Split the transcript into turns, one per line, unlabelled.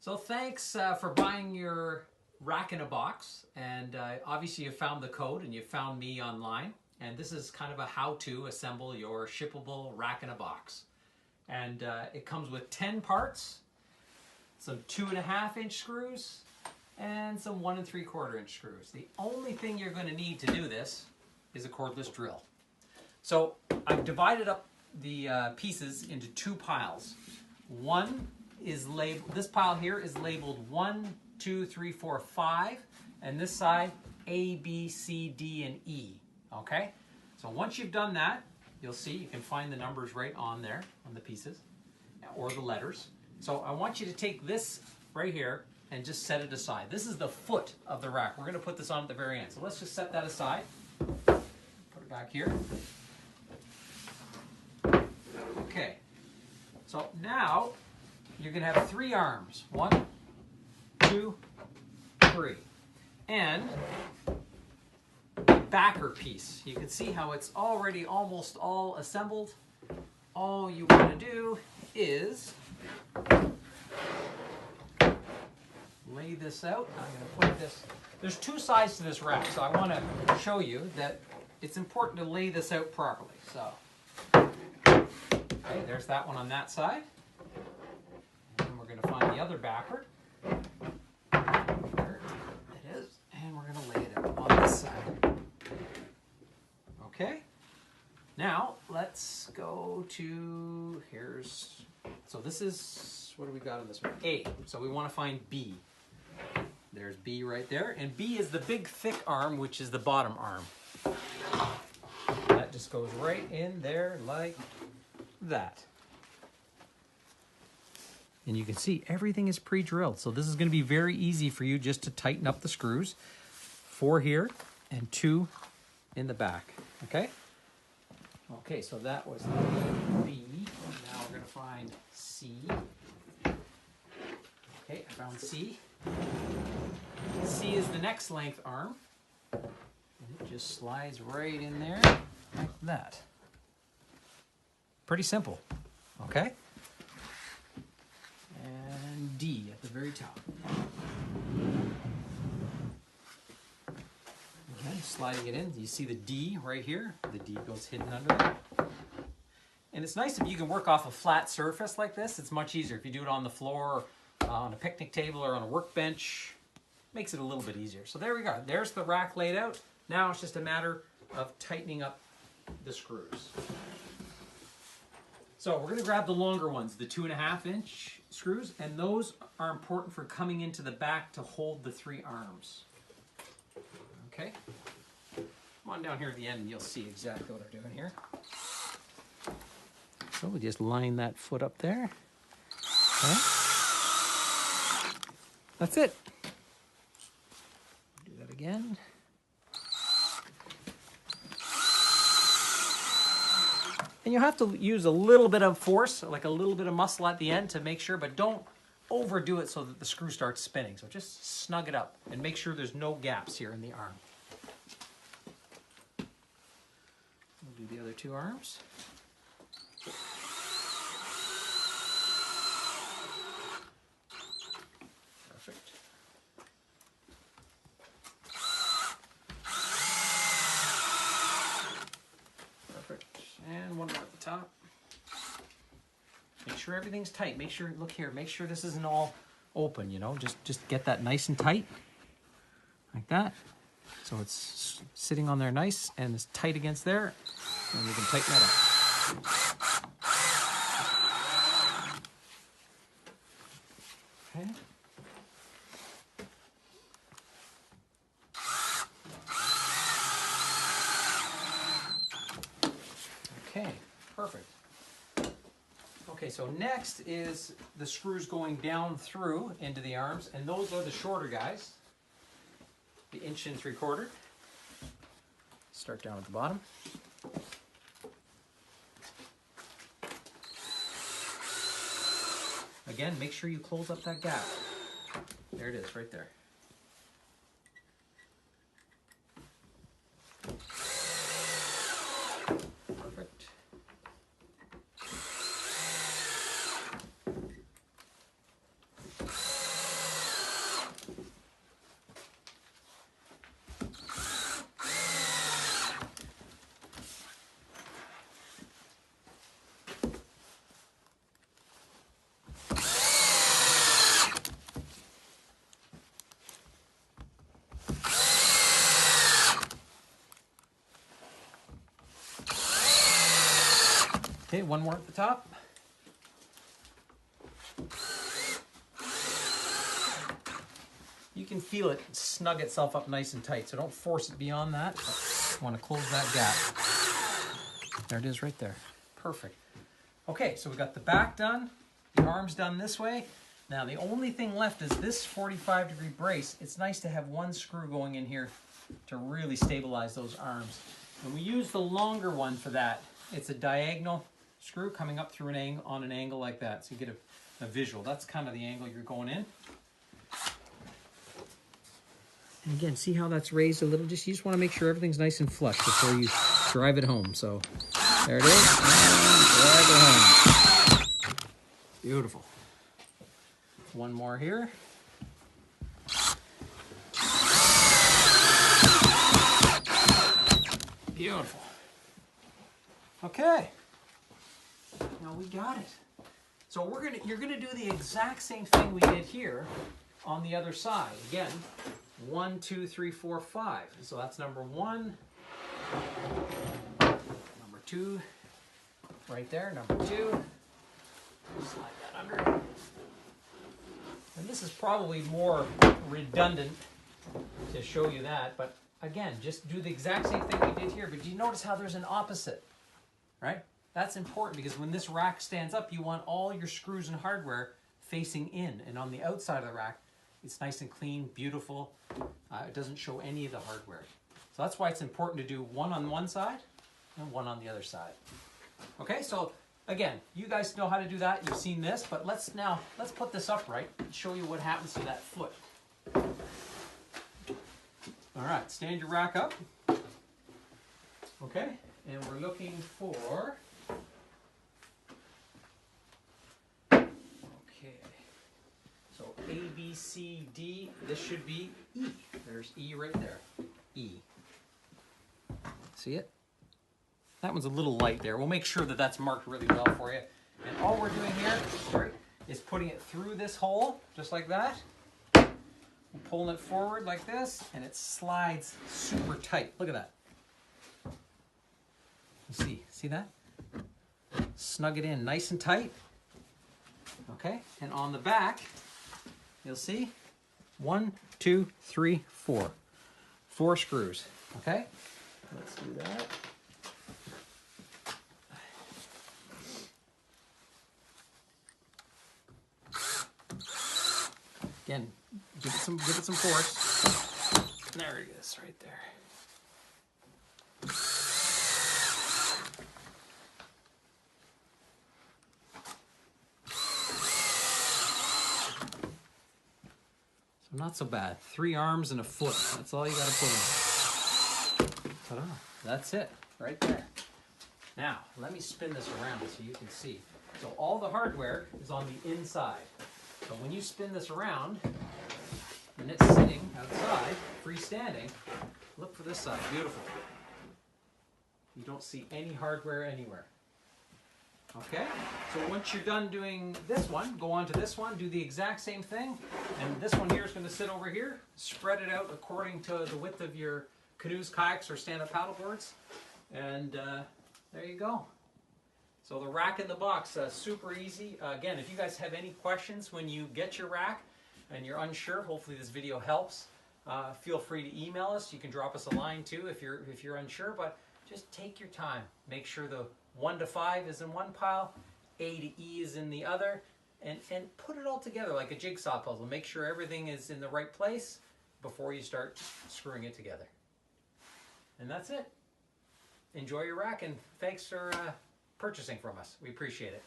So thanks for buying your rack in a box, and obviously you found the code and you found me online, and this is kind of a how-to assemble your shippable rack in a box. And it comes with 10 parts, some 2.5-inch screws, and some 1 3/4-inch screws. The only thing you're going to need to do this is a cordless drill. So I've divided up the pieces into 2 piles. One is labeled, this pile here is labeled 1, 2, 3, 4, 5, and this side A, B, C, D, and E. Okay? So once you've done that, you'll see you can find the numbers right on there on the pieces, or the letters. So I want you to take this right here and just set it aside. This is the foot of the rack. We're going to put this on at the very end. So let's just set that aside. Put it back here. Okay. So now you're going to have 3 arms. 1, 2, 3. And backer piece. You can see how it's already almost all assembled. All you want to do is lay this out. I'm going to put this. There's 2 sides to this rack, so I want to show you that it's important to lay this out properly. So, okay, there's that one on that side. And we're going to find the other backer. There it is. And we're going to lay it out on this side. Okay. Now, let's go to, so this is, what do we got on this one? A. So we want to find B. There's B right there. And B is the big thick arm, which is the bottom arm. That just goes right in there like that. And you can see everything is pre-drilled. So this is going to be very easy for you just to tighten up the screws. 4 here and 2 in the back. Okay? Okay, so that was B. Now we're going to find C. Okay, I found C. C is the next length arm. And it just slides right in there like that. Pretty simple. Okay? And D at the very top. Okay, sliding it in. You see the D right here. The D goes hidden under there. And it's nice if you can work off a flat surface like this. It's much easier if you do it on the floor, on a picnic table, or on a workbench. Makes it a little bit easier. So there we go. There's the rack laid out. Now it's just a matter of tightening up the screws. So we're going to grab the longer ones, the 2.5-inch screws, and those are important for coming into the back to hold the 3 arms. Okay? Come on down here at the end and you'll see exactly what I'm doing here. So we just line that foot up there. Okay. That's it. Do that again. And you have to use a little bit of force, like a little bit of muscle at the end to make sure, but don't overdo it so that the screw starts spinning. So just snug it up and make sure there's no gaps here in the arm. We'll do the other 2 arms. Perfect. Perfect. And one more at the top. Make sure everything's tight. Make sure, look here, make sure this isn't all open, you know. Just get that nice and tight. Like that. So it's sitting on there nice and it's tight against there. And we can tighten that up. Okay. Okay, perfect. Okay, so next is the screws going down through into the arms, and those are the shorter guys, the 1 3/4. Start down at the bottom. Again, make sure you close up that gap. There it is, right there. Perfect. Okay, one more at the top. You can feel it snug itself up nice and tight, so don't force it beyond that. You want to close that gap. There it is right there. Perfect. Okay, so we've got the back done, the arms done this way. Now the only thing left is this 45-degree brace. It's nice to have one screw going in here to really stabilize those arms. And we use the longer one for that. It's a diagonal screw coming up through on an angle like that, so you get a visual. That's kind of the angle you're going in. And again, see how that's raised a little? You just want to make sure everything's nice and flush before you drive it home. So there it is. And drive it home. Beautiful. One more here. Beautiful. Okay. Now we got it. So you're gonna do the exact same thing we did here on the other side. Again, 1, 2, 3, 4, 5. So that's number 1, number 2, right there, number 2. Slide that under. And this is probably more redundant to show you that, but again, just do the exact same thing we did here. But do you notice how there's an opposite, right? That's important because when this rack stands up, you want all your screws and hardware facing in, and on the outside of the rack, it's nice and clean, beautiful. It doesn't show any of the hardware. So that's why it's important to do one on one side and one on the other side. Okay, so again, you guys know how to do that. You've seen this, but let's put this upright and show you what happens to that foot. All right, stand your rack up. Okay, and we're looking for, so A, B, C, D, this should be E. There's E right there, E. See it? That one's a little light there. We'll make sure that that's marked really well for you. And all we're doing here, is putting it through this hole, just like that. We're pulling it forward like this, and it slides super tight. Look at that. You see that? Snug it in nice and tight. Okay, and on the back, you'll see 1, 2, 3, 4. 4 screws. Okay, let's do that. Again, give it some force. There it is, right there. So not so bad. 3 arms and a foot. That's all you got to put in. Ta-da! That's it, right there. Now, let me spin this around so you can see. So all the hardware is on the inside. So when you spin this around, and it's sitting outside, freestanding, look for this side, beautiful. You don't see any hardware anywhere. Okay, so once you're done doing this one, go on to this one, do the exact same thing, and this one here is going to sit over here, spread it out according to the width of your canoes, kayaks, or stand-up paddle boards, and there you go. So the rack in the box, super easy. Again, if you guys have any questions when you get your rack and you're unsure, hopefully this video helps. Feel free to email us. You can drop us a line too if you're unsure, but just take your time. Make sure the 1 to 5 is in one pile, A to E is in the other, and put it all together like a jigsaw puzzle. Make sure everything is in the right place before you start screwing it together. And that's it. Enjoy your rack, and thanks for purchasing from us. We appreciate it.